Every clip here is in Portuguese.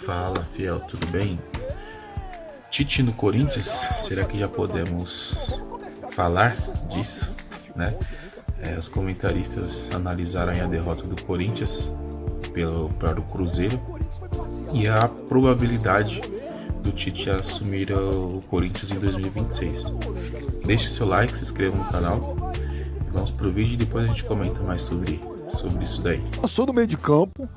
Fala, fiel, tudo bem? Tite no Corinthians, será que já podemos falar disso, né? Os comentaristas analisaram a derrota do Corinthians para o Cruzeiro e a probabilidade do Tite assumir o Corinthians em 2026. Deixe seu like, se inscreva no canal. Vamos pro vídeo e depois a gente comenta mais sobre isso daí. Passou no meio de campo,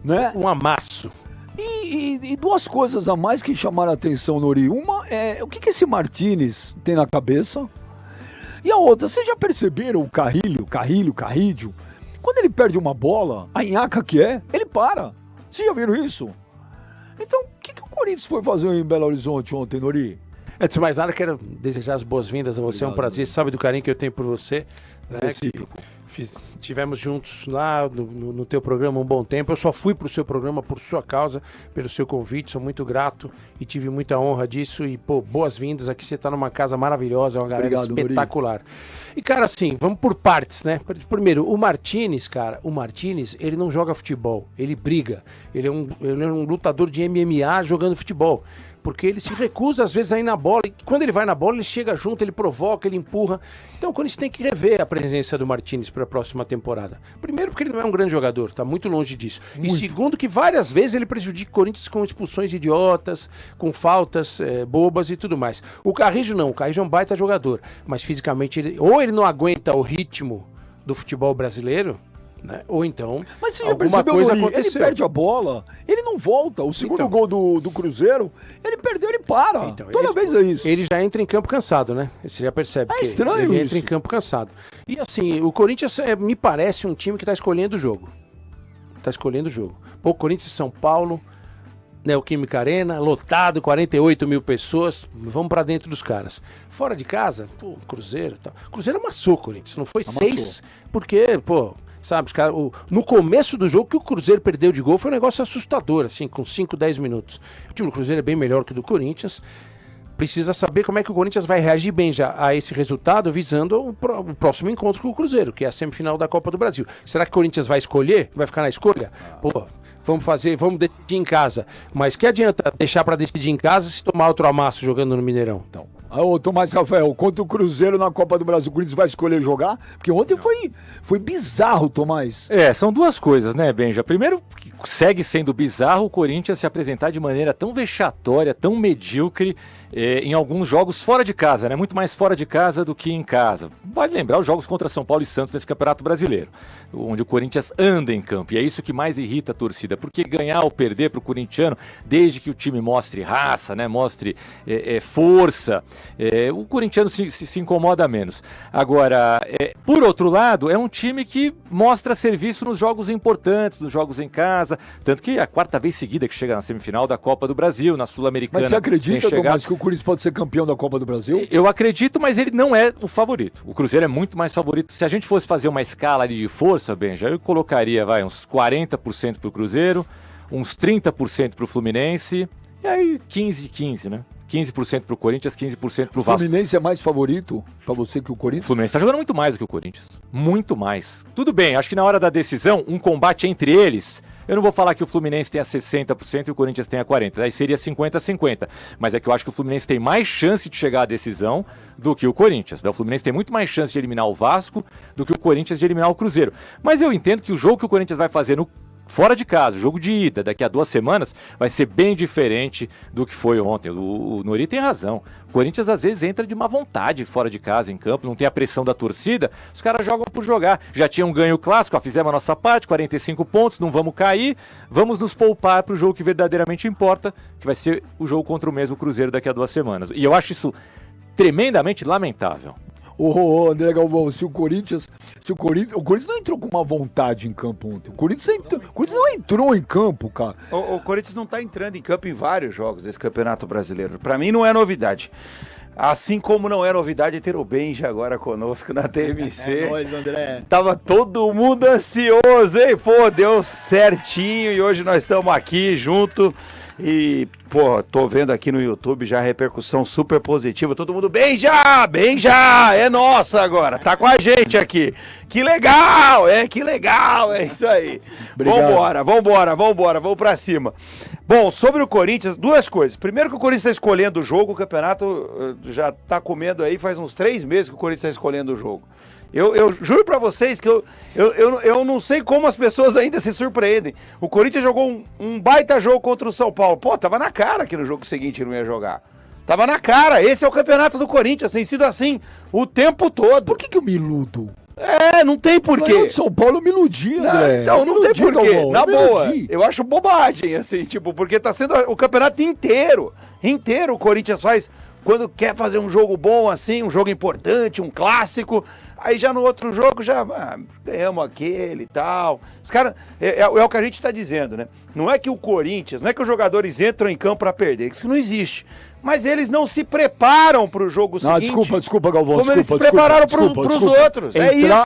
né? Um amasso. E duas coisas a mais que chamaram a atenção, Nori. Uma é o que esse Martínez tem na cabeça. E a outra, vocês já perceberam o Carrilho? Quando ele perde uma bola, a nhaca que é, ele para. Vocês já viram isso? Então, o que o Corinthians foi fazer em Belo Horizonte ontem, Nori? Antes de mais nada, quero desejar as boas-vindas a você. Obrigado, é um prazer. Sabe do carinho que eu tenho por você. Né? Tivemos juntos lá no teu programa um bom tempo. Eu só fui pro seu programa por sua causa, pelo seu convite. Sou muito grato e tive muita honra disso. E, boas-vindas. Aqui você tá numa casa maravilhosa, uma galera espetacular. Nori. E, cara, assim, vamos por partes, né? Primeiro, o Martínez, ele não joga futebol. Ele briga. Ele é um lutador de MMA jogando futebol. Porque ele se recusa, às vezes, a ir na bola. E quando ele vai na bola, ele chega junto, ele provoca, ele empurra. Então, quando a gente tem que rever a presença do Martínez para a próxima temporada. Primeiro, porque ele não é um grande jogador, está muito longe disso. Muito. E segundo, que várias vezes ele prejudica o Corinthians com expulsões idiotas, com faltas bobas e tudo mais. O Carrillo não, o Carrillo é um baita jogador. Mas fisicamente, ou ele não aguenta o ritmo do futebol brasileiro, né? Ou então, mas você já alguma coisa aconteceu. Ele perde a bola, ele não volta. O segundo gol do Cruzeiro, ele perdeu, ele para. Então, toda vez é isso. Ele já entra em campo cansado, né? Você já percebe. É estranho ele isso. Entra em campo cansado. E assim, o Corinthians me parece um time que está escolhendo o jogo. Pô, Corinthians e São Paulo, Neoquímica Arena, lotado, 48 mil pessoas, vamos pra dentro dos caras. Fora de casa, pô, Cruzeiro e tal. Cruzeiro amassou o Corinthians, não foi 6, porque, pô... Sabe, os caras, no começo do jogo que o Cruzeiro perdeu de gol foi um negócio assustador, assim, com 5, 10 minutos. O time do Cruzeiro é bem melhor que o do Corinthians. Precisa saber como é que o Corinthians vai reagir bem já a esse resultado, visando o próximo encontro com o Cruzeiro, que é a semifinal da Copa do Brasil. Será que o Corinthians vai escolher? Vai ficar na escolha? Pô, vamos decidir em casa. Mas que adianta deixar para decidir em casa se tomar outro amasso jogando no Mineirão? Então. Ô, Tomás Rafael, contra o Cruzeiro na Copa do Brasil, o Corinthians vai escolher jogar? Porque ontem foi bizarro, Tomás. São duas coisas, né, Benja? Primeiro, segue sendo bizarro o Corinthians se apresentar de maneira tão vexatória, tão medíocre em alguns jogos fora de casa, né? Muito mais fora de casa do que em casa. Vale lembrar os jogos contra São Paulo e Santos nesse Campeonato Brasileiro, onde o Corinthians anda em campo. E é isso que mais irrita a torcida, porque ganhar ou perder para o corintiano, desde que o time mostre raça, né? Mostre força, o corintiano se incomoda menos. Agora, por outro lado, é um time que mostra serviço nos jogos importantes, nos jogos em casa, tanto que é a 4ª vez seguida que chega na semifinal da Copa do Brasil, na Sul-Americana. Mas você acredita, Tomás, que o Corinthians pode ser campeão da Copa do Brasil? Eu acredito, mas ele não é o favorito. O Cruzeiro é muito mais favorito. Se a gente fosse fazer uma escala ali de força, Benja, eu colocaria uns 40% pro Cruzeiro, uns 30% pro Fluminense, e aí 15, né? 15% pro Corinthians, 15% pro Vasco. O Fluminense é mais favorito pra você que o Corinthians? O Fluminense tá jogando muito mais do que o Corinthians. Muito mais. Tudo bem, acho que na hora da decisão, um combate entre eles... Eu não vou falar que o Fluminense tenha 60% e o Corinthians tenha 40%. Aí seria 50-50. Mas é que eu acho que o Fluminense tem mais chance de chegar à decisão do que o Corinthians. O Fluminense tem muito mais chance de eliminar o Vasco do que o Corinthians de eliminar o Cruzeiro. Mas eu entendo que o jogo que o Corinthians vai fazer fora de casa, jogo de ida, daqui a 2 semanas, vai ser bem diferente do que foi ontem. O Nori tem razão. O Corinthians às vezes entra de má vontade fora de casa, em campo, não tem a pressão da torcida, os caras jogam por jogar. Já tinham ganho o clássico, fizemos a nossa parte, 45 pontos, não vamos cair, vamos nos poupar para o jogo que verdadeiramente importa, que vai ser o jogo contra o mesmo Cruzeiro daqui a 2 semanas. E eu acho isso tremendamente lamentável. André Galvão, o Corinthians não entrou com uma vontade em campo ontem. O Corinthians não entrou em campo, cara. O Corinthians não tá entrando em campo em vários jogos desse Campeonato Brasileiro. Pra mim não é novidade. Assim como não é novidade ter o Benja agora conosco na TMC. É nóis, André. Tava todo mundo ansioso, hein? Pô, deu certinho e hoje nós estamos aqui junto. E, pô, tô vendo aqui no YouTube já a repercussão super positiva. Todo mundo, bem já, é nossa agora, tá com a gente aqui. Que legal, é isso aí. Obrigado. Vamos pra cima. Bom, sobre o Corinthians, duas coisas. Primeiro que o Corinthians está escolhendo o jogo, o campeonato já tá comendo aí, faz uns 3 meses que o Corinthians está escolhendo o jogo. Eu juro pra vocês que eu não sei como as pessoas ainda se surpreendem. O Corinthians jogou um baita jogo contra o São Paulo. Pô, tava na cara que no jogo seguinte não ia jogar. Tava na cara. Esse é o campeonato do Corinthians. Tem sido assim o tempo todo. Por que eu me iludo? Não tem porquê. Ganhou de São Paulo eu me iludi, André. Então não tem porquê. Galvão, Na eu me boa, iludi. eu acho bobagem, assim, tipo, porque tá sendo o campeonato inteiro o Corinthians faz quando quer fazer um jogo bom assim, um jogo importante, um clássico, aí já no outro jogo já ganhamos aquele e tal. Os caras, é o que a gente tá dizendo, né? Não é que o Corinthians, não é que os jogadores entram em campo para perder, isso não existe. Mas eles não se preparam para o jogo seguinte. Desculpa, Galvão. Como eles se prepararam para os outros.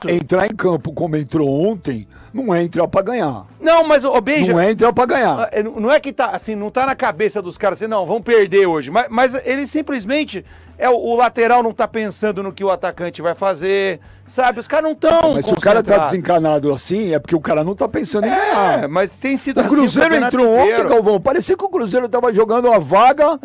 Entrar em campo como entrou ontem, não é entrar pra ganhar. Não, mas, Benja... Não é entrar pra ganhar. Não é que tá, assim, não tá na cabeça dos caras assim, não, vamos perder hoje. Mas eles simplesmente... o lateral não tá pensando no que o atacante vai fazer, sabe? Os caras não estão Mas se o cara tá desencanado assim, é porque o cara não tá pensando em ganhar. Mas tem sido O Cruzeiro entrou ontem, Galvão, parecia que o Cruzeiro tava jogando uma vaga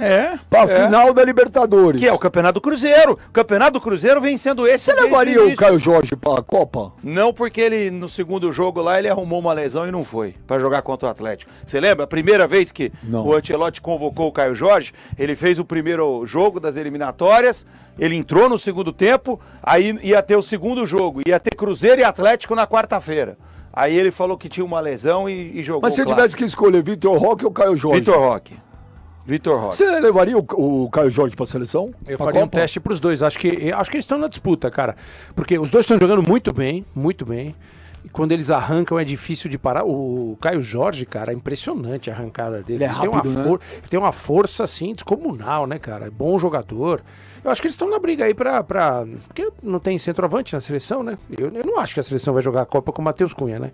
pra final da Libertadores. Que é o Campeonato do Cruzeiro. O Campeonato do Cruzeiro vem sendo esse. Você levaria o Caio Jorge pra Copa? Não, porque ele, no segundo jogo lá, ele arrumou uma lesão e não foi pra jogar contra o Atlético. Você lembra? A primeira vez que o Ancelotti convocou o Caio Jorge, ele fez o primeiro jogo das eliminatórias, ele entrou no segundo tempo, aí ia ter o segundo jogo, ia ter Cruzeiro e Atlético na quarta-feira. Aí ele falou que tinha uma lesão e jogou. Mas se você tivesse que escolher Vitor Roque ou Caio Jorge? Vitor Roque. Você levaria o Caio Jorge pra seleção? Eu faria um teste pros dois. Acho que eles estão na disputa, cara. Porque os dois estão jogando muito bem, muito bem. E quando eles arrancam é difícil de parar. O Caio Jorge, cara, é impressionante a arrancada dele. Ele é rápido, ele tem uma força, assim, descomunal, né, cara? É bom jogador. Eu acho que eles estão na briga aí pra... Porque não tem centroavante na seleção, né? Eu não acho que a seleção vai jogar a Copa com o Matheus Cunha, né?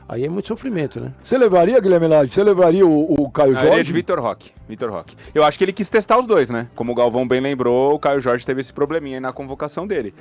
Aí é muito sofrimento, né? Você levaria, Guilherme Lage? Você levaria o Caio Jorge? Ele é de Vitor Roque. Eu acho que ele quis testar os dois, né? Como o Galvão bem lembrou, o Caio Jorge teve esse probleminha aí na convocação dele.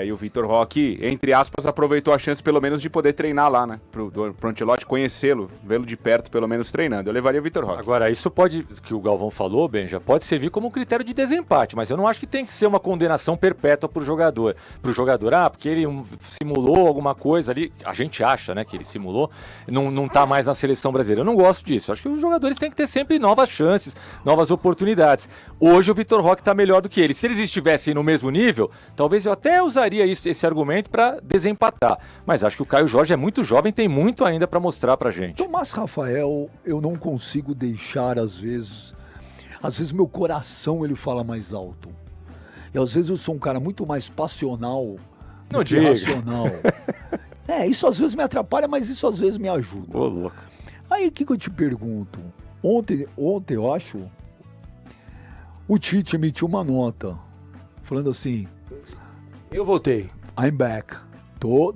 E o Vitor Roque, entre aspas, aproveitou a chance pelo menos de poder treinar lá, né? Pro Ancelotti conhecê-lo, vê-lo de perto, pelo menos treinando. Eu levaria o Vitor Roque. Agora, isso pode, que o Galvão falou, Benja, pode servir como um critério de desempate, mas eu não acho que tem que ser uma condenação perpétua pro jogador. Porque ele simulou alguma coisa ali, a gente acha, né, que ele simulou, não tá mais na seleção brasileira. Eu não gosto disso. Acho que os jogadores têm que ter sempre novas chances, novas oportunidades. Hoje o Vitor Roque tá melhor do que ele. Se eles estivessem no mesmo nível, talvez eu até usaria esse argumento para desempatar. Mas acho que o Caio Jorge é muito jovem, tem muito ainda para mostrar pra gente. Tomás Rafael, eu não consigo deixar, às vezes meu coração ele fala mais alto. E às vezes eu sou um cara muito mais passional do que racional. Isso às vezes me atrapalha, mas isso às vezes me ajuda. Ô, louco. Aí o que eu te pergunto? Ontem eu acho, o Tite emitiu uma nota falando assim: eu voltei. I'm back. Tô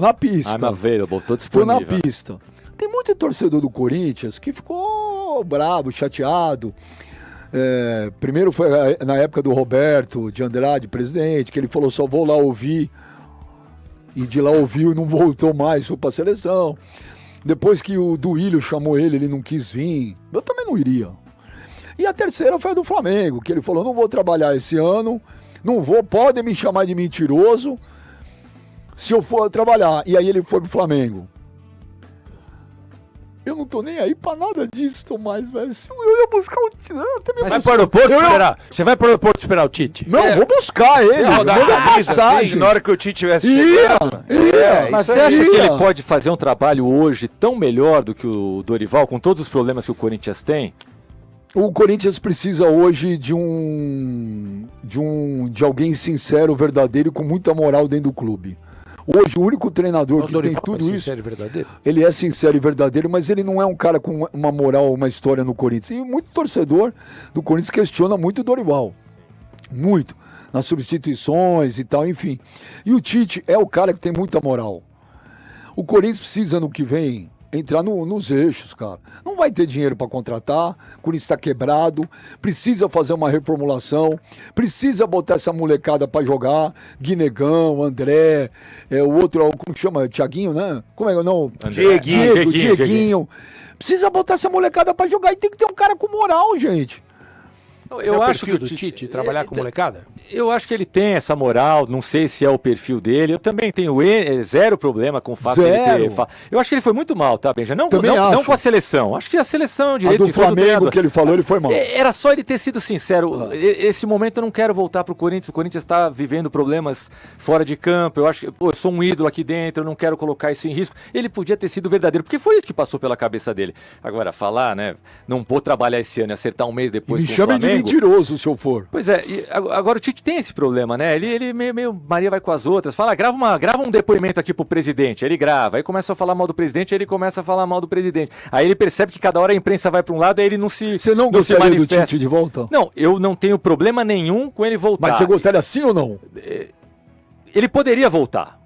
na pista. I'm available, tô disponível. Tô na pista. Tem muito torcedor do Corinthians que ficou bravo, chateado. Primeiro foi na época do Roberto de Andrade, presidente, que ele falou: só vou lá ouvir. E de lá ouviu e não voltou mais, foi pra seleção. Depois que o Duílio chamou ele não quis vir. Eu também não iria. E a terceira foi a do Flamengo, que ele falou: não vou trabalhar esse ano, podem me chamar de mentiroso se eu for trabalhar. E aí ele foi pro Flamengo. Eu não tô nem aí pra nada disso, Tomás, velho. Eu ia buscar o Tite. Vai pro aeroporto esperar. Você vai pro aeroporto esperar o Tite? Não, vou buscar ele. Manda passagem. Na hora que o Tite tivesse chegado. Mas você acha que ele pode fazer um trabalho hoje tão melhor do que o Dorival, com todos os problemas que o Corinthians tem? O Corinthians precisa hoje de alguém sincero, verdadeiro e com muita moral dentro do clube. Hoje, o único treinador que tem tudo isso, ele é sincero e verdadeiro, mas ele não é um cara com uma moral, uma história no Corinthians. E muito torcedor do Corinthians questiona muito o Dorival. Muito. Nas substituições e tal, enfim. E o Tite é o cara que tem muita moral. O Corinthians precisa, no que vem, entrar nos eixos, cara. Não vai ter dinheiro para contratar, o Corinthians está quebrado, precisa fazer uma reformulação, precisa botar essa molecada para jogar, Guinegão, André, o outro, como chama? Thiaguinho, né? Como é que não? Dieguinho. Precisa botar essa molecada para jogar e tem que ter um cara com moral, gente. Eu acho que o Tite trabalhar com molecada? Eu acho que ele tem essa moral, não sei se é o perfil dele. Eu também tenho zero problema com o fato de ele ter... Eu acho que ele foi muito mal, tá, Benja? Não com a seleção. Acho que a seleção é um direito do Flamengo que ele falou, ele foi mal. Era só ele ter sido sincero. Esse momento eu não quero voltar pro Corinthians. O Corinthians está vivendo problemas fora de campo. Eu acho que eu sou um ídolo aqui dentro, eu não quero colocar isso em risco. Ele podia ter sido verdadeiro, porque foi isso que passou pela cabeça dele. Agora, falar, né? Não vou trabalhar esse ano e acertar um mês depois com o Flamengo. Me chame de mentiroso, se eu for. Pois é, agora o Tite tem esse problema, né? Ele meio Maria vai com as outras, fala, grava um depoimento aqui pro presidente, ele grava, aí começa a falar mal do presidente, ele começa a falar mal do presidente. Aí ele percebe que cada hora a imprensa vai para um lado, aí ele não se Você não gostaria do Tite de volta? Não, eu não tenho problema nenhum com ele voltar. Mas você gostaria sim ou não? Ele poderia voltar.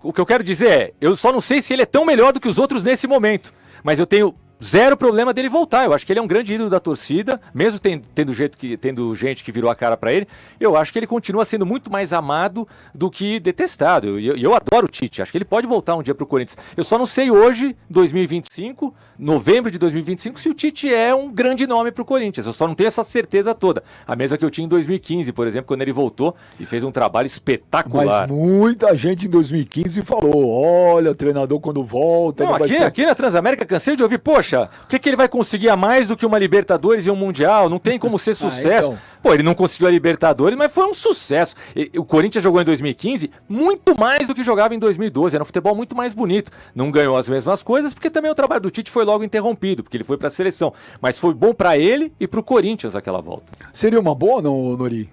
O que eu quero dizer é, eu só não sei se ele é tão melhor do que os outros nesse momento, mas eu tenho zero problema dele voltar. Eu acho que ele é um grande ídolo da torcida, mesmo tendo gente que virou a cara pra ele. Eu acho que ele continua sendo muito mais amado do que detestado. Eu adoro o Tite, acho que ele pode voltar um dia pro Corinthians. Eu só não sei hoje, 2025, novembro de 2025, se o Tite é um grande nome pro Corinthians. Eu só não tenho essa certeza toda. A mesma que eu tinha em 2015, por exemplo, quando ele voltou e fez um trabalho espetacular. Mas muita gente em 2015 falou, olha, treinador quando volta... Não, aqui na Transamérica cansei de ouvir, poxa, o que ele vai conseguir a mais do que uma Libertadores e um Mundial? Não tem como ser sucesso. Então. Pô, ele não conseguiu a Libertadores, mas foi um sucesso. O Corinthians jogou em 2015 muito mais do que jogava em 2012. Era um futebol muito mais bonito. Não ganhou as mesmas coisas, porque também o trabalho do Tite foi logo interrompido, porque ele foi para a seleção. Mas foi bom para ele e para o Corinthians aquela volta. Seria uma boa, não, Nori?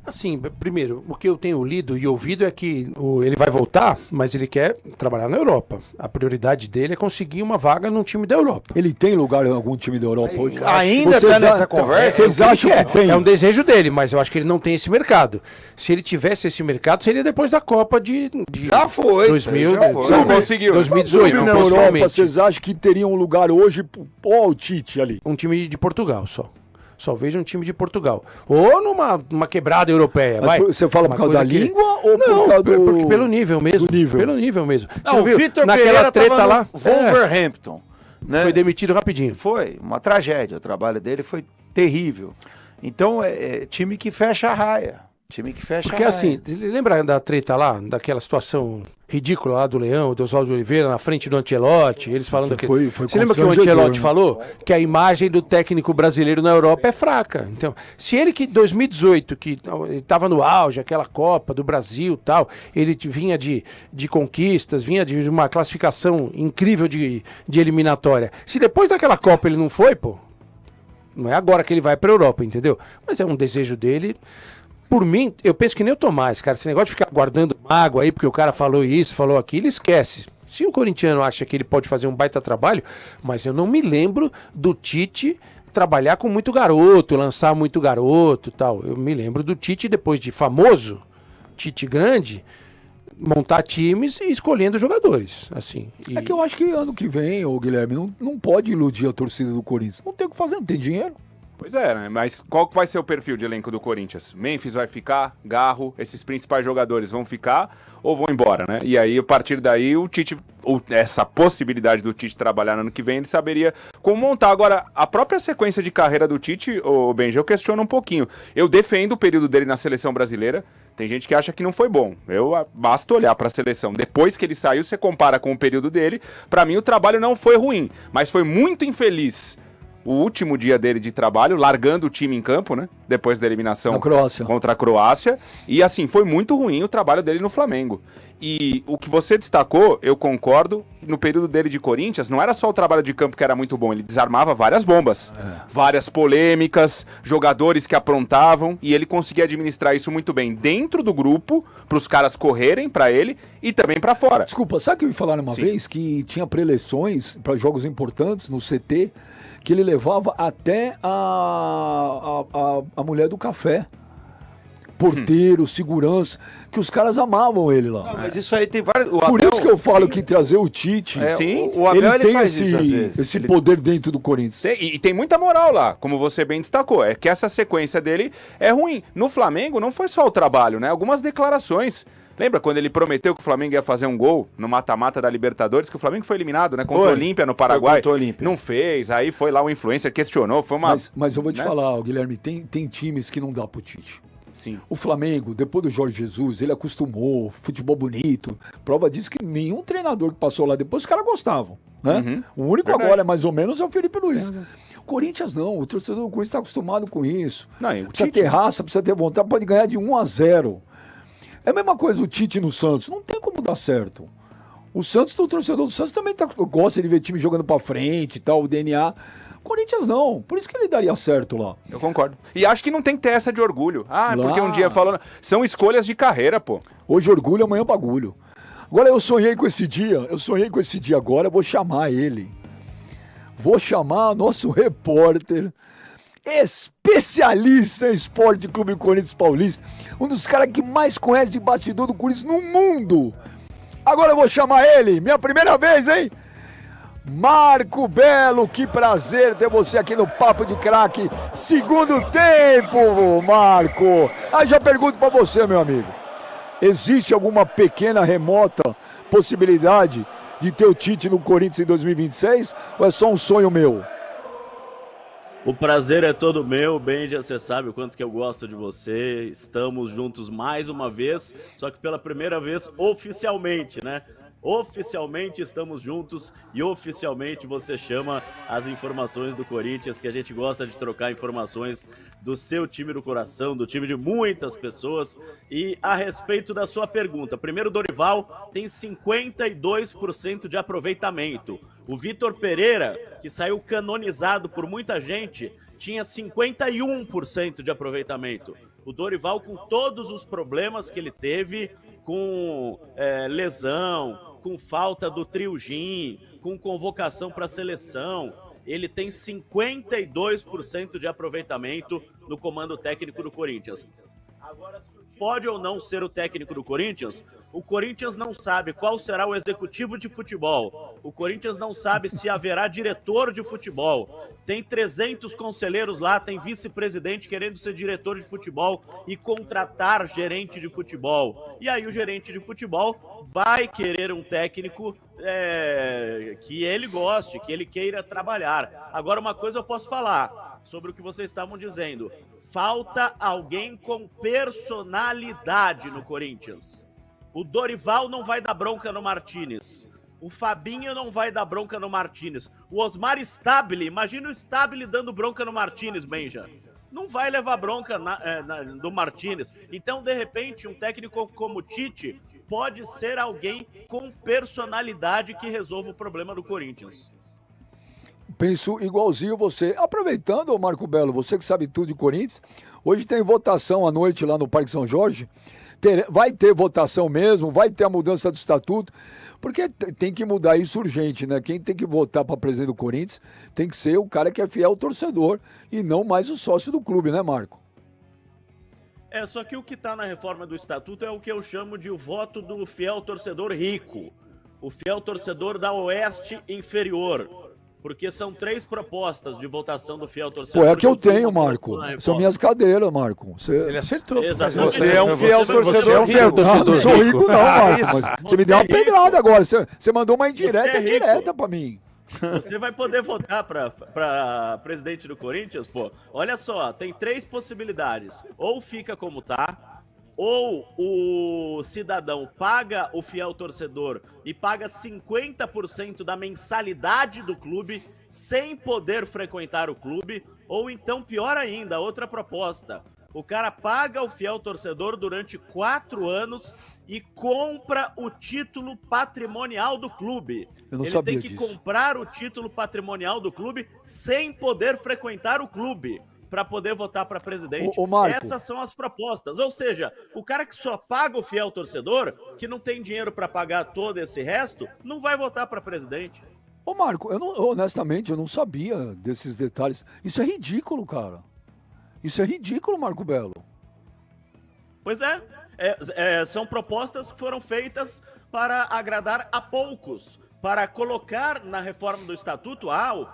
Assim, primeiro, o que eu tenho lido e ouvido é que ele vai voltar, mas ele quer trabalhar na Europa. A prioridade dele é conseguir uma vaga num time da Europa. Ele tem lugar em algum time da Europa hoje? Ainda está nessa conversa? Vocês acham que tem? É um desejo dele, mas eu acho que ele não tem esse mercado. Se ele tivesse esse mercado, seria depois da Copa de já foi, 2000, já foi. Não conseguiu. 2018. Na Europa, vocês acham que teria um lugar hoje o Tite ali? Um time de Portugal só. Só vejo um time de Portugal. Ou numa quebrada europeia, vai. Você fala por causa da língua ou não, por causa do... pelo nível mesmo. Pelo nível mesmo. Não, o Vitor Pereira treta lá, Wolverhampton. Né? Foi demitido rapidinho. Foi uma tragédia. O trabalho dele foi terrível. Então, é time que fecha a raia. Time que fecha Porque a raia. assim, lembra da treta lá, daquela situação ridícula lá do Leão, do Oswaldo Oliveira, na frente do Ancelotti, eles falando aquilo. Você lembra que o Ancelotti falou que a imagem do técnico brasileiro na Europa é fraca? Então, se ele que em 2018, que estava no auge, aquela Copa do Brasil e tal, ele vinha de conquistas, vinha de uma classificação incrível de eliminatória. Se depois daquela Copa ele não foi, pô, não é agora que ele vai pra Europa, entendeu? Mas é um desejo dele. Por mim, eu penso que nem o Tomás, cara. Esse negócio de ficar guardando mágoa aí, porque o cara falou isso, falou aquilo, esquece. Se o corintiano acha que ele pode fazer um baita trabalho, mas eu não me lembro do Tite trabalhar com muito garoto, lançar muito garoto e tal. Eu me lembro do Tite, depois de famoso, Tite grande, montar times e escolhendo jogadores, assim. É que eu acho que ano que vem, ô Guilherme, não pode iludir a torcida do Corinthians. Não tem o que fazer, não tem dinheiro. Pois é, né? Mas qual que vai ser o perfil de elenco do Corinthians? Memphis vai ficar? Garro? Esses principais jogadores vão ficar ou vão embora, né? E aí, a partir daí, o Tite, essa possibilidade do Tite trabalhar no ano que vem, ele saberia como montar. Agora, a própria sequência de carreira do Tite, o Benji, eu questiono um pouquinho. Eu defendo o período dele na seleção brasileira. Tem gente que acha que não foi bom. Basta olhar para a seleção. Depois que ele saiu, você compara com o período dele. Para mim, o trabalho não foi ruim, mas foi muito infeliz. O último dia dele de trabalho, largando o time em campo, né? Depois da eliminação contra a Croácia. E assim, foi muito ruim o trabalho dele no Flamengo. E o que você destacou, eu concordo, no período dele de Corinthians, não era só o trabalho de campo que era muito bom, ele desarmava várias bombas, várias polêmicas, jogadores que aprontavam, e ele conseguia administrar isso muito bem dentro do grupo, para os caras correrem para ele e também para fora. Desculpa, sabe que eu me falaram uma vez que tinha preleções para jogos importantes no CT, que ele levava até a mulher do café porteiro, segurança, que os caras amavam ele lá. Mas isso aí tem vários... o Por Abel- isso que eu falo que trazer o Tite, Sim. o Abel ele tem faz isso às vezes. esse poder dentro do Corinthians. E tem muita moral lá, como você bem destacou. É que essa sequência dele é ruim. No Flamengo não foi só o trabalho, né? Algumas declarações. Lembra quando ele prometeu que o Flamengo ia fazer um gol no mata-mata da Libertadores, que o Flamengo foi eliminado, né? Contra o Foi. Olímpia no Paraguai. Contra o Olímpia. Não fez, aí foi lá o influencer, questionou, foi uma... Mas eu vou te né? falar, ó, Guilherme, tem times que não dá pro Tite. Sim. O Flamengo, depois do Jorge Jesus, ele acostumou, futebol bonito. Prova disso que nenhum treinador que passou lá depois, os caras gostavam, né? Uhum. O único Verdade. agora, mais ou menos, é o Felipe Luiz. O Corinthians não, o torcedor do Corinthians está acostumado com isso. Não, e o Precisa Tite- ter raça, precisa ter vontade, pode ganhar de 1-0. É a mesma coisa o Tite no Santos, não tem como dar certo. O Santos, o torcedor do Santos também gosta de ver time jogando pra frente e tal, o DNA. Corinthians não, por isso que ele daria certo lá. Eu concordo. E acho que não tem que ter essa de orgulho. Ah, Lá. porque um dia falando... São escolhas de carreira, pô. Hoje orgulho, amanhã bagulho. Agora eu sonhei com esse dia agora, eu vou chamar ele. Vou chamar nosso repórter, especialista em Esporte Clube Corinthians Paulista, um dos caras que mais conhece de bastidor do Corinthians no mundo. Agora eu vou chamar ele, minha primeira vez, hein? Marco Belo, que prazer ter você aqui no Papo de Craque. Segundo tempo, Marco. Aí já pergunto pra você, meu amigo. Existe alguma pequena, remota possibilidade de ter o Tite no Corinthians em 2026? Ou é só um sonho meu? O prazer é todo meu, Benja, você sabe o quanto que eu gosto de você. Estamos juntos mais uma vez, só que pela primeira vez oficialmente, né? Oficialmente estamos juntos e oficialmente você chama as informações do Corinthians, que a gente gosta de trocar informações do seu time do coração, do time de muitas pessoas. E a respeito da sua pergunta, primeiro, o Dorival tem 52% de aproveitamento. O Vitor Pereira, que saiu canonizado por muita gente, tinha 51% de aproveitamento. O Dorival, com todos os problemas que ele teve, com lesão, com falta do trio Gin, com convocação para a seleção, ele tem 52% de aproveitamento no comando técnico do Corinthians. Agora, pode ou não ser o técnico do Corinthians? O Corinthians não sabe qual será o executivo de futebol. O Corinthians não sabe se haverá diretor de futebol. Tem 300 conselheiros lá, tem vice-presidente querendo ser diretor de futebol e contratar gerente de futebol. E aí o gerente de futebol vai querer um técnico que ele goste, que ele queira trabalhar. Agora, uma coisa eu posso falar sobre o que vocês estavam dizendo. Falta alguém com personalidade no Corinthians. O Dorival não vai dar bronca no Martínez. O Fabinho não vai dar bronca no Martínez. O Osmar Stabile, imagina o Stabile dando bronca no Martínez, Benja. Não vai levar bronca do Martínez. Então, de repente, um técnico como o Tite pode ser alguém com personalidade que resolva o problema do Corinthians. Penso igualzinho você. Aproveitando, Marco Belo, você que sabe tudo de Corinthians, hoje tem votação à noite lá no Parque São Jorge. Vai ter votação mesmo, vai ter a mudança do estatuto, porque tem que mudar isso urgente, né? Quem tem que votar para presidente do Corinthians tem que ser o cara que é fiel ao torcedor e não mais o sócio do clube, né, Marco? Só que o que está na reforma do estatuto é o que eu chamo de o voto do fiel torcedor rico, o fiel torcedor da Oeste Inferior. Porque são 3 propostas de votação do fiel torcedor. Pô, é que eu tenho, Marco. São minhas cadeiras, Marco. Ele acertou. Exatamente. Você é um fiel torcedor Você é um fiel rico. Não, não sou rico não, Marco. isso. Mas você me deu uma é rico. pedrada agora. Você mandou uma Você indireta é rico. direta pra mim. Você vai poder votar para presidente do Corinthians, pô. Olha só, tem 3 possibilidades. Ou fica como tá, ou o cidadão paga o fiel torcedor e paga 50% da mensalidade do clube sem poder frequentar o clube, ou então, pior ainda, outra proposta. O cara paga o fiel torcedor durante 4 anos e compra o título patrimonial do clube. Eu não Ele sabia tem que disso. comprar o título patrimonial do clube sem poder frequentar o clube para poder votar para presidente. Ô, Marco. Essas são as propostas. Ou seja, o cara que só paga o fiel torcedor, que não tem dinheiro para pagar todo esse resto, não vai votar para presidente. Ô, Marco, honestamente, eu não sabia desses detalhes. Isso é ridículo, cara. Isso é ridículo, Marco Belo. Pois é, são propostas que foram feitas para agradar a poucos, para colocar na reforma do estatuto,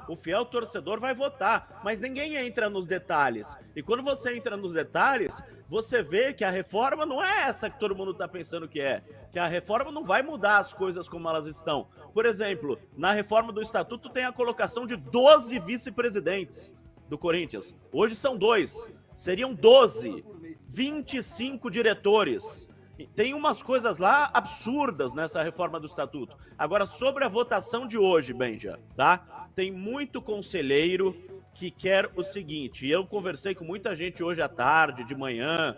o fiel torcedor vai votar, mas ninguém entra nos detalhes. E quando você entra nos detalhes, você vê que a reforma não é essa que todo mundo está pensando que é, que a reforma não vai mudar as coisas como elas estão. Por exemplo, na reforma do estatuto tem a colocação de 12 vice-presidentes do Corinthians. Hoje são 2, seriam 12, 25 diretores. Tem umas coisas lá absurdas nessa reforma do estatuto. Agora, sobre a votação de hoje, Benja, tá? Tem muito conselheiro que quer o seguinte, eu conversei com muita gente hoje à tarde, de manhã,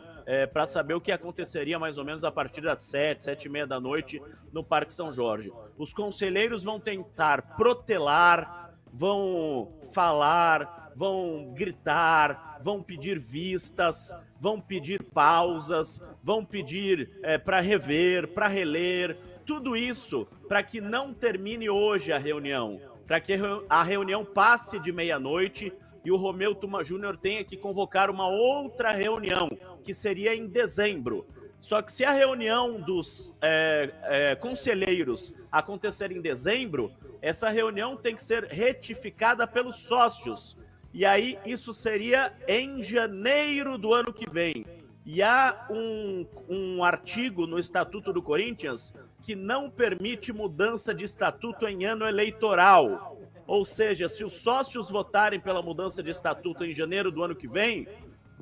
para saber o que aconteceria mais ou menos a partir das 7h30 da noite no Parque São Jorge. Os conselheiros vão tentar protelar, vão falar, vão gritar, vão pedir vistas, vão pedir pausas, vão pedir para rever, para reler, tudo isso para que não termine hoje a reunião, para que a reunião passe de meia-noite e o Romeu Tuma Júnior tenha que convocar uma outra reunião, que seria em dezembro. Só que se a reunião dos conselheiros acontecer em dezembro, essa reunião tem que ser retificada pelos sócios. E aí isso seria em janeiro do ano que vem. E há um artigo no Estatuto do Corinthians que não permite mudança de estatuto em ano eleitoral. Ou seja, se os sócios votarem pela mudança de estatuto em janeiro do ano que vem,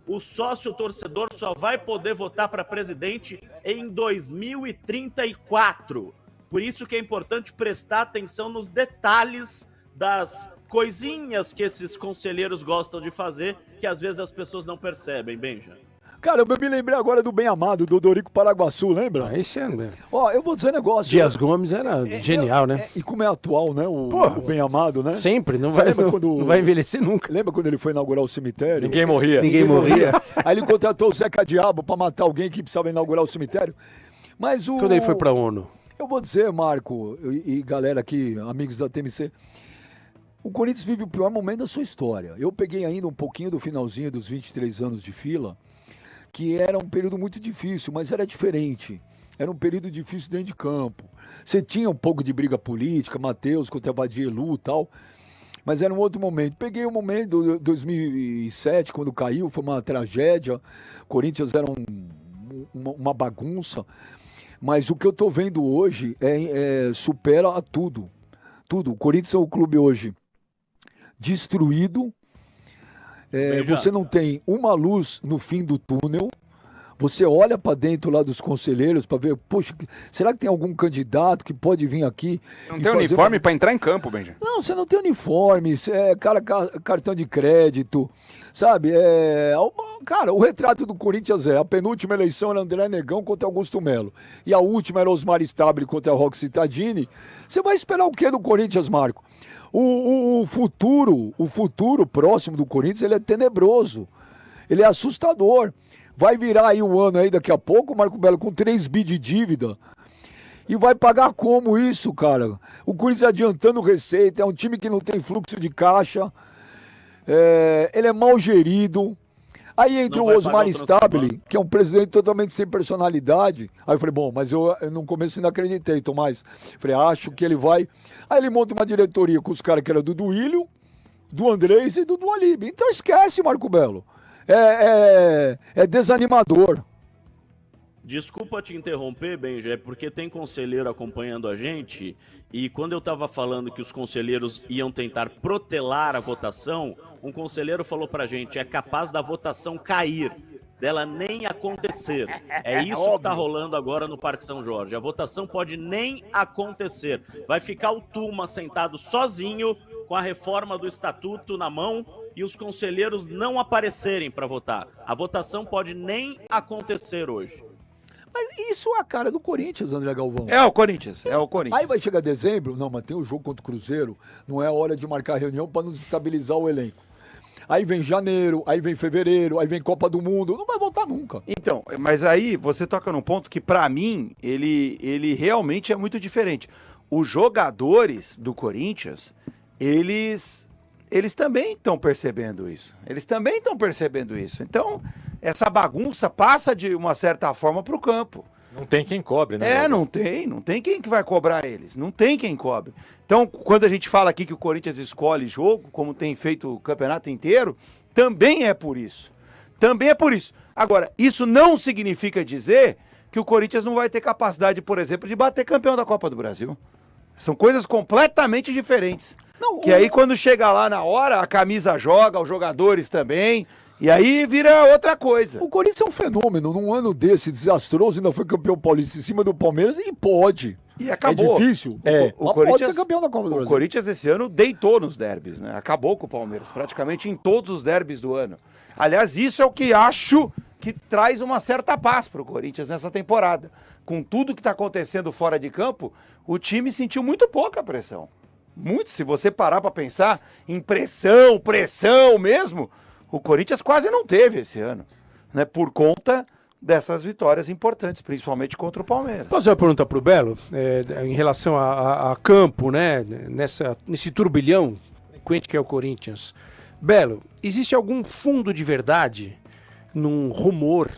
o sócio torcedor só vai poder votar para presidente em 2034. Por isso que é importante prestar atenção nos detalhes das coisinhas que esses conselheiros gostam de fazer, que às vezes as pessoas não percebem, Benja. Cara, eu me lembrei agora do Bem Amado, do Dorico Paraguaçu, lembra? Esse é, né? Ó, eu vou dizer um negócio. Dias Gomes era genial, né? E como é atual, né? O Bem Amado, né? Sempre, não vai envelhecer nunca. Lembra quando ele foi inaugurar o cemitério? Ninguém morria. Ninguém morria. Aí ele contratou o Zeca Diabo pra matar alguém que precisava inaugurar o cemitério. Mas Quando ele foi pra ONU? Eu vou dizer, Marco, e galera aqui, amigos da TMC, o Corinthians vive o pior momento da sua história. Eu peguei ainda um pouquinho do finalzinho dos 23 anos de fila, que era um período muito difícil, mas era diferente. Era um período difícil dentro de campo. Você tinha um pouco de briga política, Matheus contra Badielu e tal, mas era um outro momento. Peguei o momento de 2007, quando caiu, foi uma tragédia. O Corinthians era uma bagunça, mas o que eu tô vendo hoje supera a tudo. Tudo. O Corinthians é o clube hoje destruído. Você não tem uma luz no fim do túnel. Você olha para dentro lá dos conselheiros para ver, poxa, será que tem algum candidato que pode vir aqui? Não tem uniforme para entrar em campo, Benja? Não, você não tem uniforme, cartão de crédito, sabe? Cara, o retrato do Corinthians a penúltima eleição era André Negão contra Augusto Melo. E a última era Osmar Stabile contra Roque Cittadini. Você vai esperar o quê do Corinthians, Marco? O futuro próximo do Corinthians, ele é tenebroso. Ele é assustador. Vai virar aí um ano aí daqui a pouco, Marco Belo, com 3 bi de dívida. E vai pagar como isso, cara? O Corinthians adiantando receita, é um time que não tem fluxo de caixa. Ele é mal gerido. Aí entra o Osmar Stabile, que é um presidente totalmente sem personalidade. Aí eu falei, bom, mas eu no começo não acreditei, Tomás. Falei, acho que ele vai. Aí ele monta uma diretoria com os caras que eram do Duílio, do Andrés e do Dualib. Então esquece, Marco Belo. É desanimador. Desculpa te interromper, Benja, é porque tem conselheiro acompanhando a gente e quando eu estava falando que os conselheiros iam tentar protelar a votação, um conselheiro falou pra gente, é capaz da votação cair, dela nem acontecer. É isso que tá rolando agora no Parque São Jorge. A votação pode nem acontecer. Vai ficar o Tuma sentado sozinho com a reforma do estatuto na mão e os conselheiros não aparecerem para votar. A votação pode nem acontecer hoje. Mas isso é a cara do Corinthians, André Galvão. É o Corinthians. Aí vai chegar dezembro, não, mas tem o jogo contra o Cruzeiro, não é hora de marcar reunião para nos estabilizar o elenco. Aí vem janeiro, aí vem fevereiro, aí vem Copa do Mundo, não vai voltar nunca. Então, mas aí você toca num ponto que pra mim, ele realmente é muito diferente. Os jogadores do Corinthians, eles eles também estão percebendo isso. Então, essa bagunça passa de uma certa forma para o campo. Não tem quem cobre, né? Não tem quem que vai cobrar eles, não tem quem cobre. Então, quando a gente fala aqui que o Corinthians escolhe jogo, como tem feito o campeonato inteiro, também é por isso. Agora, isso não significa dizer que o Corinthians não vai ter capacidade, por exemplo, de bater campeão da Copa do Brasil. São coisas completamente diferentes. Que aí quando chega lá na hora, a camisa joga, os jogadores também... E aí vira outra coisa. O Corinthians é um fenômeno. Num ano desse desastroso, ainda foi campeão paulista em cima do Palmeiras e pode. E acabou. É difícil? O Corinthians, pode ser campeão da Copa do Brasil. O Corinthians esse ano deitou nos derbys, né? Acabou com o Palmeiras, praticamente em todos os derbys do ano. Aliás, isso é o que acho que traz uma certa paz para o Corinthians nessa temporada. Com tudo que está acontecendo fora de campo, o time sentiu muito pouca pressão. Muito, se você parar para pensar em pressão mesmo... O Corinthians quase não teve esse ano, né? Por conta dessas vitórias importantes, principalmente contra o Palmeiras. Posso fazer uma pergunta para o Belo? Em relação a campo, né? Nesse turbilhão frequente que é o Corinthians. Belo, existe algum fundo de verdade num rumor,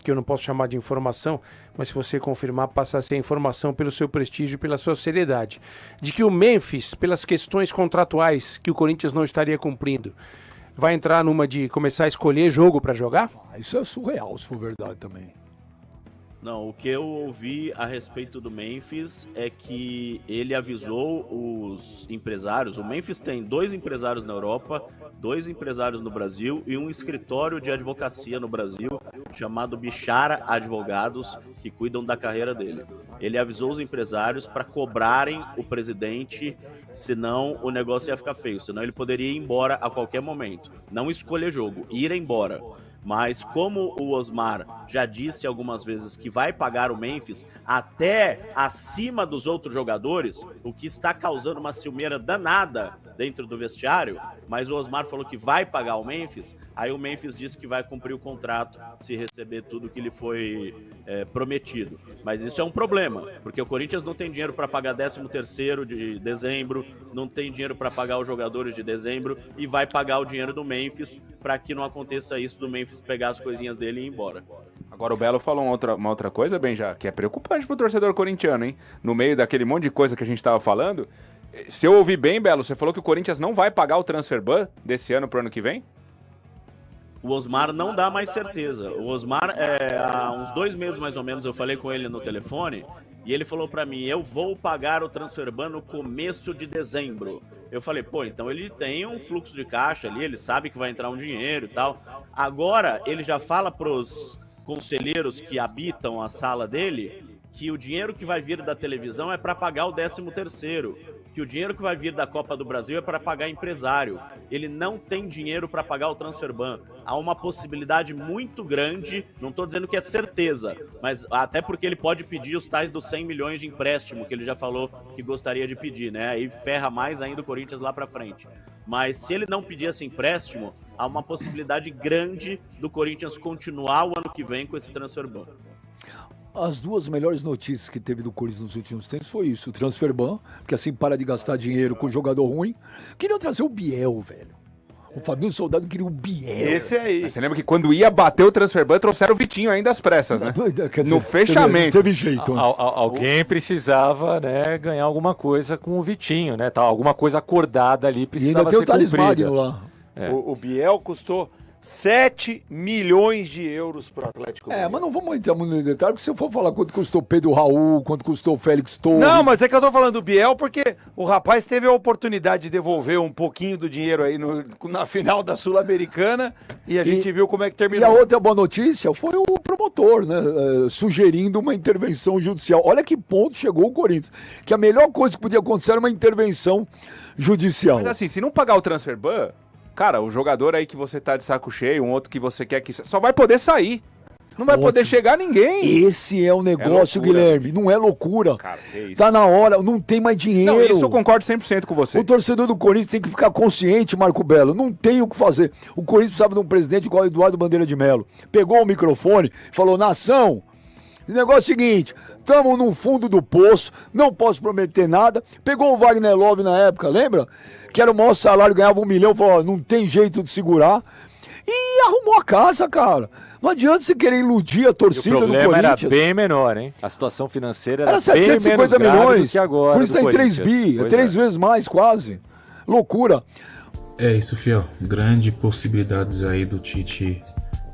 que eu não posso chamar de informação, mas se você confirmar, passa a ser informação pelo seu prestígio e pela sua seriedade, de que o Memphis, pelas questões contratuais que o Corinthians não estaria cumprindo, vai entrar numa de começar a escolher jogo para jogar? Isso é surreal, se for verdade também. Não, o que eu ouvi a respeito do Memphis é que ele avisou os empresários. O Memphis tem 2 empresários na Europa, 2 empresários no Brasil e um escritório de advocacia no Brasil chamado Bichara Advogados, que cuidam da carreira dele. Ele avisou os empresários para cobrarem o presidente, senão o negócio ia ficar feio, senão ele poderia ir embora a qualquer momento. Não escolher jogo, ir embora. Mas como o Osmar já disse algumas vezes que vai pagar o Memphis até acima dos outros jogadores, o que está causando uma ciumeira danada dentro do vestiário, mas o Osmar falou que vai pagar o Memphis, aí o Memphis disse que vai cumprir o contrato se receber tudo que lhe foi prometido. Mas isso é um problema, porque o Corinthians não tem dinheiro para pagar 13º de dezembro, não tem dinheiro para pagar os jogadores de dezembro e vai pagar o dinheiro do Memphis para que não aconteça isso do Memphis pegar as coisinhas dele e ir embora. Agora o Belo falou uma outra coisa, Benja, que é preocupante pro torcedor corintiano, hein? No meio daquele monte de coisa que a gente tava falando, se eu ouvi bem, Belo, você falou que o Corinthians não vai pagar o transfer ban desse ano pro ano que vem? O Osmar não dá mais certeza. O Osmar, há uns 2 meses mais ou menos, eu falei com ele no telefone e ele falou pra mim, eu vou pagar o transfer ban no começo de dezembro. Eu falei, pô, então ele tem um fluxo de caixa ali, ele sabe que vai entrar um dinheiro e tal. Agora ele já fala pros conselheiros que habitam a sala dele que o dinheiro que vai vir da televisão é para pagar o 13º, que o dinheiro que vai vir da Copa do Brasil é para pagar empresário. Ele não tem dinheiro para pagar o transfer ban. Há uma possibilidade muito grande, não estou dizendo que é certeza, mas até porque ele pode pedir os tais dos 100 milhões de empréstimo, que ele já falou que gostaria de pedir, né? Aí ferra mais ainda o Corinthians lá para frente. Mas se ele não pedir esse empréstimo, há uma possibilidade grande do Corinthians continuar o ano que vem com esse transfer ban. As 2 melhores notícias que teve do Corinthians nos últimos tempos foi isso, o transfer ban, porque assim para de gastar dinheiro com jogador ruim. Queria trazer o Biel, velho. O Fabinho Soldado queria o Biel. Esse aí. Mas você lembra que quando ia bater o transfer ban, trouxeram o Vitinho ainda às pressas, né? Quer dizer, No fechamento. Teve jeito, né? Alguém precisava, né, ganhar alguma coisa com o Vitinho, né? Alguma coisa acordada ali E precisava ainda tem ser o Thales cumprida. Magno lá. O Biel custou 7 milhões de euros pro Atlético Mineiro. Mas não vamos entrar muito em detalhe, porque se eu for falar quanto custou Pedro Raul, quanto custou Félix Torres... Não, mas é que eu tô falando do Biel porque o rapaz teve a oportunidade de devolver um pouquinho do dinheiro aí na final da Sul-Americana e a gente viu como é que E terminou. a outra boa notícia foi o promotor, né, sugerindo uma intervenção judicial. Olha que ponto chegou o Corinthians, que a melhor coisa que podia acontecer era uma intervenção judicial. Mas assim, se não pagar o transfer ban, cara, o jogador aí que você tá de saco cheio, um outro que você quer que... Só vai poder sair. Não vai poder chegar ninguém. Esse é o negócio, loucura. Guilherme, não é loucura. Cara, que isso. Tá na hora, não tem mais dinheiro. Não, isso eu concordo 100% com você. O torcedor do Corinthians tem que ficar consciente, Marco Belo, não tem o que fazer. O Corinthians precisava de um presidente igual o Eduardo Bandeira de Mello. Pegou o microfone, falou, nação, O negócio é o seguinte, estamos no fundo do poço, não posso prometer nada. Pegou o Wagner Love na época, lembra? Que era o maior salário, ganhava 1 milhão, falou, ó, não tem jeito de segurar. E arrumou a casa, cara. Não adianta você querer iludir a E o torcida do problema era Corinthians. bem menor, hein? A situação financeira era, Era bem menos 750 grave milhões. do que agora. Por isso do tem 3 Corinthians. bi, é Pois 3 vezes mais quase. Loucura. É isso, Fiel. Grande possibilidades aí do Tite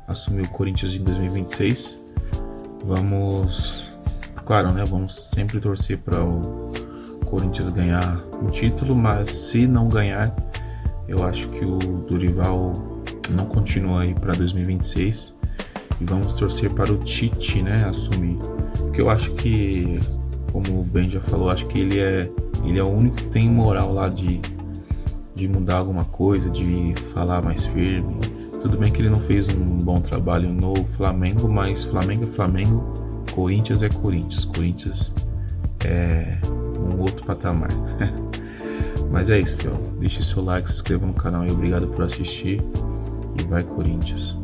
assumir o Corinthians em 2026. Vamos, claro, né? Vamos sempre torcer para o Corinthians ganhar o título, mas se não ganhar, eu acho que o Dorival não continua aí para 2026 e vamos torcer para o Tite, né, assumir. Porque eu acho que, como o Ben já falou, acho que ele é o único que tem moral lá de mudar alguma coisa, de falar mais firme. Tudo bem que ele não fez um bom trabalho no Flamengo, mas Flamengo é Flamengo, Corinthians é Corinthians. Corinthians é um outro patamar. Mas é isso, Fiel. Deixe seu like, se inscreva no canal e obrigado por assistir. E vai, Corinthians.